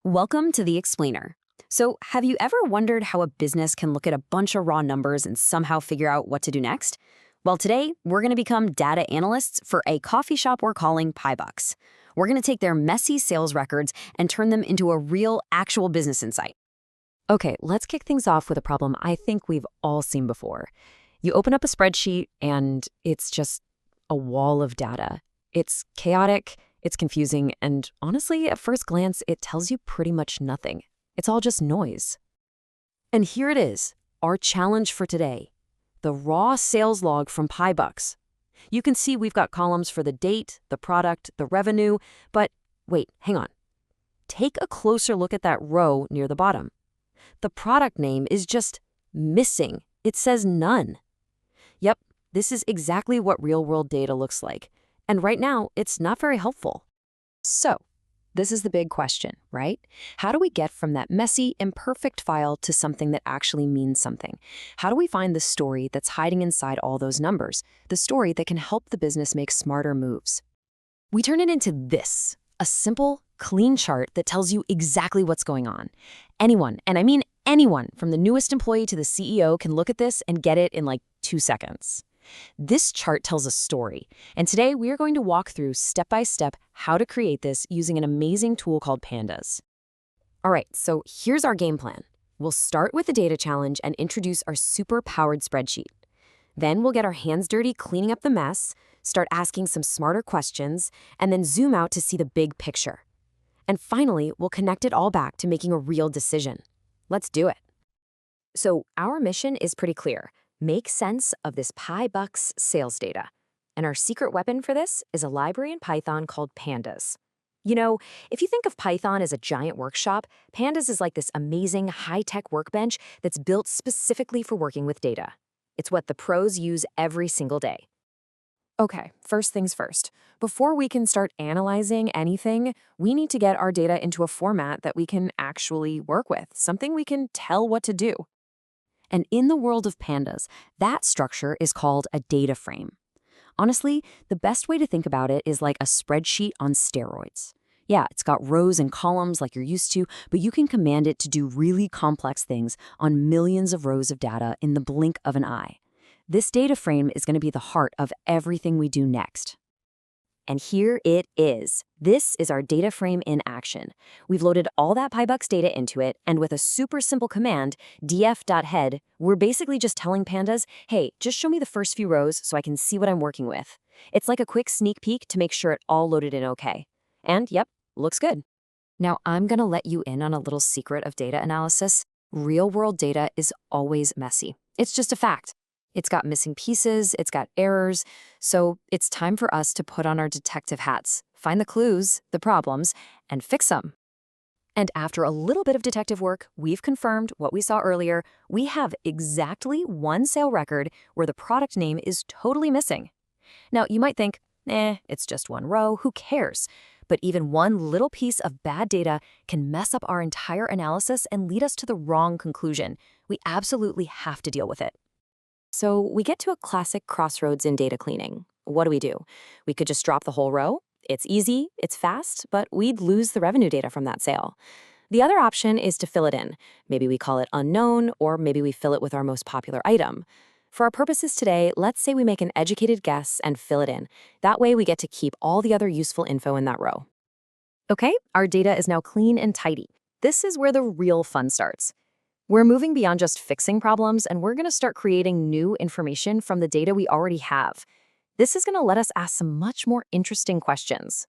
Welcome to The Explainer. So, have you ever wondered how a business can look at a bunch of raw numbers and somehow figure out what to do next? Well, today, we're going to become data analysts for a coffee shop we're calling PieBucks. We're going to take their messy sales records and turn them into a real, actual business insight. Okay, let's kick things off with a problem I think we've all seen before. You open up a spreadsheet and it's just a wall of data. It's chaotic, it's confusing, and honestly, at first glance, it tells you pretty much nothing. It's all just noise. And here it is, our challenge for today. The raw sales log from PieBucks. You can see we've got columns for the date, the product, the revenue, but wait, hang on. Take a closer look at that row near the bottom. The product name is just missing. It says none. Yep, this is exactly what real-world data looks like. And right now, it's not very helpful. So, this is the big question, right? How do we get from that messy, imperfect file to something that actually means something? How do we find the story that's hiding inside all those numbers? The story that can help the business make smarter moves? We turn it into this, a simple, clean chart that tells you exactly what's going on. Anyone, and I mean anyone, from the newest employee to the CEO can look at this and get it in like 2 seconds. This chart tells a story, and today we are going to walk through step-by-step how to create this using an amazing tool called Pandas. All right, so here's our game plan. We'll start with the data challenge and introduce our super-powered spreadsheet. Then we'll get our hands dirty cleaning up the mess, start asking some smarter questions, and then zoom out to see the big picture. And finally, we'll connect it all back to making a real decision. Let's do it. So our mission is pretty clear. Make sense of this PieBucks sales data. And our secret weapon for this is a library in Python called Pandas. You know, if you think of Python as a giant workshop, Pandas is like this amazing high-tech workbench that's built specifically for working with data. It's what the pros use every single day. Okay, first things first. Before we can start analyzing anything, we need to get our data into a format that we can actually work with, something we can tell what to do. And in the world of Pandas, that structure is called a data frame. Honestly, the best way to think about it is like a spreadsheet on steroids. Yeah, it's got rows and columns like you're used to, but you can command it to do really complex things on millions of rows of data in the blink of an eye. This data frame is going to be the heart of everything we do next. And here it is. This is our data frame in action. We've loaded all that PieBucks data into it, and with a super simple command, df.head, we're basically just telling Pandas, hey, just show me the first few rows so I can see what I'm working with. It's like a quick sneak peek to make sure it all loaded in okay. And yep, looks good. Now I'm gonna let you in on a little secret of data analysis. Real-world data is always messy. It's just a fact. It's got missing pieces, it's got errors, so it's time for us to put on our detective hats, find the clues, the problems, and fix them. And after a little bit of detective work, we've confirmed what we saw earlier. We have exactly one sale record where the product name is totally missing. Now, you might think, it's just one row, who cares? But even one little piece of bad data can mess up our entire analysis and lead us to the wrong conclusion. We absolutely have to deal with it. So we get to a classic crossroads in data cleaning. What do? We could just drop the whole row. It's easy, it's fast, but we'd lose the revenue data from that sale. The other option is to fill it in. Maybe we call it unknown, or maybe we fill it with our most popular item. For our purposes today, let's say we make an educated guess and fill it in. That way we get to keep all the other useful info in that row. Okay, our data is now clean and tidy. This is where the real fun starts. We're moving beyond just fixing problems, and we're going to start creating new information from the data we already have. This is going to let us ask some much more interesting questions.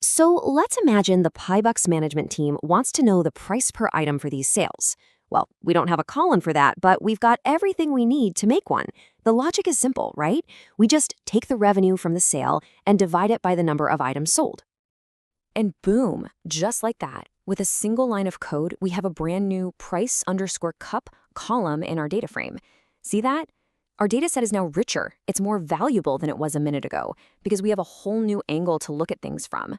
So let's imagine the PieBucks management team wants to know the price per item for these sales. Well, we don't have a column for that, but we've got everything we need to make one. The logic is simple, right? We just take the revenue from the sale and divide it by the number of items sold. And boom, just like that, with a single line of code, we have a brand new price_cup column in our data frame. See that? Our data set is now richer. It's more valuable than it was a minute ago because we have a whole new angle to look at things from.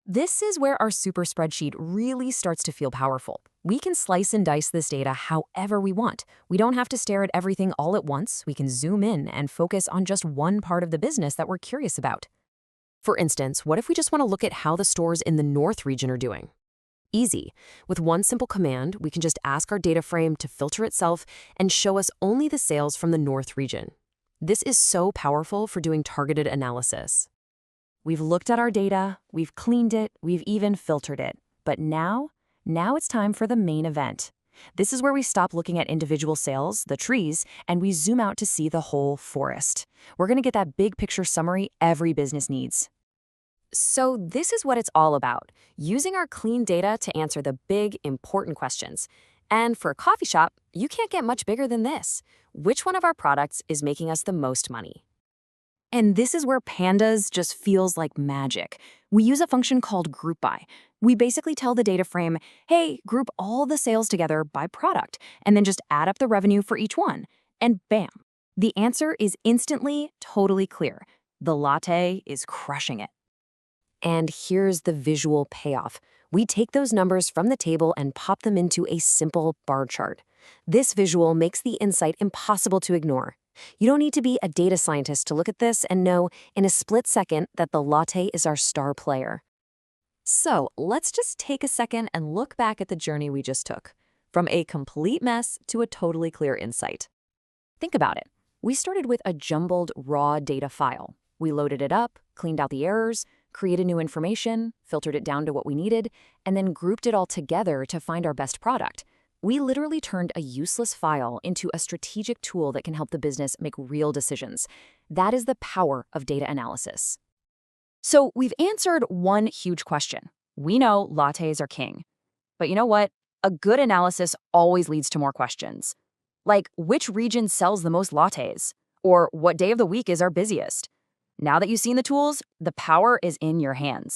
This is where our super spreadsheet really starts to feel powerful. We can slice and dice this data however we want. We don't have to stare at everything all at once. We can zoom in and focus on just one part of the business that we're curious about. For instance, what if we just want to look at how the stores in the North region are doing? Easy. With one simple command, we can just ask our data frame to filter itself and show us only the sales from the North region. This is so powerful for doing targeted analysis. We've looked at our data, we've cleaned it, we've even filtered it. But now it's time for the main event. This is where we stop looking at individual sales, the trees, and we zoom out to see the whole forest. We're going to get that big picture summary every business needs. So this is what it's all about, using our clean data to answer the big, important questions. And for a coffee shop, you can't get much bigger than this. Which one of our products is making us the most money? And this is where Pandas just feels like magic. We use a function called group by. We basically tell the data frame, hey, group all the sales together by product, and then just add up the revenue for each one. And bam, the answer is instantly totally clear. The latte is crushing it. And here's the visual payoff. We take those numbers from the table and pop them into a simple bar chart. This visual makes the insight impossible to ignore. You don't need to be a data scientist to look at this and know in a split second that the latte is our star player. So let's just take a second and look back at the journey we just took, from a complete mess to a totally clear insight. Think about it. We started with a jumbled raw data file. We loaded it up, cleaned out the errors, created new information, filtered it down to what we needed, and then grouped it all together to find our best product. We literally turned a useless file into a strategic tool that can help the business make real decisions. That is the power of data analysis. So we've answered one huge question. We know lattes are king. But you know what? A good analysis always leads to more questions. Like, which region sells the most lattes? Or what day of the week is our busiest? Now that you've seen the tools, the power is in your hands.